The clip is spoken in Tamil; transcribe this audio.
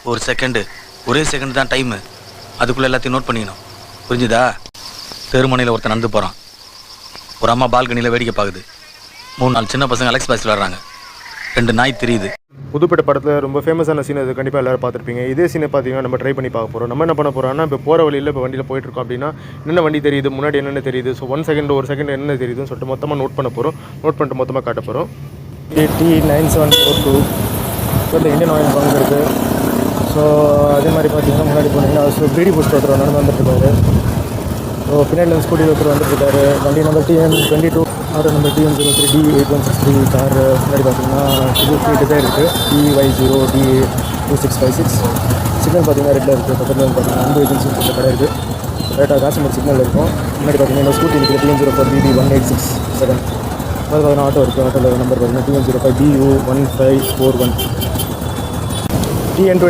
ஒரு செகண்டு, ஒரே செகண்ட் தான் டைமு. அதுக்குள்ளே எல்லாத்தையும் நோட் பண்ணிக்கணும். புரிஞ்சுதா? தெருமனையில் ஒருத்தன் நடந்து போகிறான். ஒரு அம்மா பால்கனியில் வேடிக்கை பார்க்குது. 3-4 சின்ன பசங்க அலெக்ஸ் பாய்ஸ் விளாட்றாங்க. 2 நாய் தெரியுது. புதுப்பேட்டை படத்தில் ரொம்ப ஃபேமஸான சீன் அது, கண்டிப்பாக எல்லோரும் பார்த்துருப்பீங்க. இதே சீனை பார்த்தீங்கன்னா நம்ம ட்ரை பண்ணி பார்க்க போகிறோம். நம்ம என்ன பண்ண போகிறோம்னா, இப்போ போகிற வழியில் இப்போ வண்டியில் போயிட்டுருக்கோம் அப்படின்னா என்னென்ன வண்டி தெரியுது, முன்னாடி என்னென்ன தெரியுது, ஸோ 1 செகண்ட் என்னென்ன தெரியுதுன்னு சொல்லிட்டு மொத்தமாக நோட் பண்ண போகிறோம். நோட் பண்ணிட்டு மொத்தமாக காட்ட போகிறோம். AT9742 இந்த இந்தியன் ஆயில் பங்க் இருக்குது. ஸோ அதே மாதிரி பார்த்தீங்கன்னா முன்னாடி போனீங்கன்னா பீடி போஸ்ட் ஒருத்தர் நடந்து வந்துட்டுருக்காரு. ஸோ பின்னாடி ஸ்கூட்டியில் ஒருத்தர் வந்துட்டுருக்காரு. வண்டி number TN22 auto number TN03D8163 car. முன்னாடி பார்த்தீங்கன்னா சுசுகி டிசைர் இருக்குது. EY0DA2656. சிக்னல் பார்த்தீங்கன்னா ரெட்டில் இருக்குது. பக்கத்தில் வந்து பார்த்தீங்கன்னா அந்த ஏஜென்சி கடை இருக்குது. கரெக்டாக காசுமர் சிக்னல் இருக்கும். முன்னாடி பார்த்தீங்கன்னா ஸ்கூட்டி இருக்குது. TN04BB1867. அது பார்த்தீங்கன்னா ஆட்டோ இருக்குது. ஆட்டோவில் நம்பர் பார்த்தீங்கன்னா TN05BU1541. TN20